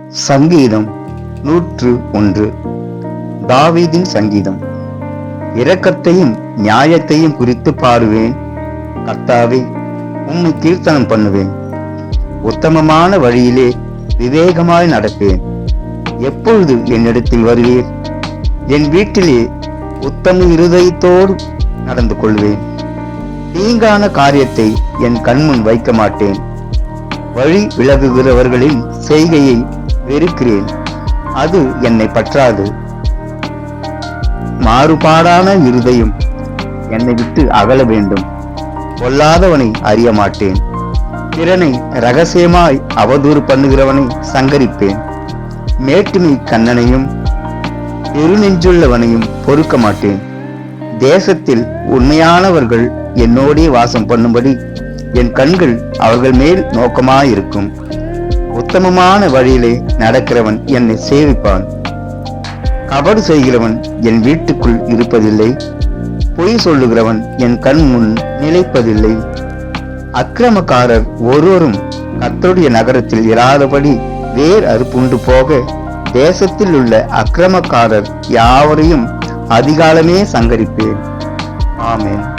சங்கீதம் 101. தாவீதின் சங்கீதம். இரக்கத்தையும் நியாயத்தையும் குறித்து பாடுவேன். கர்த்தாவே, உம்மை கீர்த்தனம் பண்ணுவேன். உத்தமமான வழியிலே விவேகமாய் நடப்பேன். எப்பொழுது என்னிடத்தில் வருவீர்? என் வீட்டிலே உத்தம இருதயத்தோடு நடந்து கொள்வேன். தீங்கான காரியத்தை என் கண்முன் வைக்க மாட்டேன். வழி விலகுகிறவர்களின் செய்கையை வெறுக்கிறேன். அது என்னை பற்றாது. மாறுபாடான இருதயம் என்னை விட்டு அகல வேண்டும். பொல்லாதவனை அறிய மாட்டேன். பிறனை இரகசியமாய் அவதூறு பண்ணுகிறவனை சங்கரிப்பேன். மேட்டுமை கண்ணனையும் பெருநெஞ்சுள்ளவனையும் பொறுக்க மாட்டேன். தேசத்தில் உண்மையானவர்கள் என்னோடே வாசம் பண்ணும்படி என் கண்கள் அவர்கள் மேல் நோக்கமாயிருக்கும். உத்தமமான வழியிலே நடக்கிறவன் என்னை சேவிப்பான். கபடு செய்கிறவன் என் வீட்டுக்குள் இருப்பதில்லை. பொய் சொல்லுகிறவன் என் கண் முன் நிலைப்பதில்லை. அக்கிரமக்காரர் ஒருவரும் கர்த்தருடைய நகரத்தில் இராதபடி வேர் அறுப்புண்டு போக, தேசத்தில் உள்ள அக்கிரமக்காரர் யாவரையும் அதிகாலமே சங்கரிப்பேன். ஆமென்.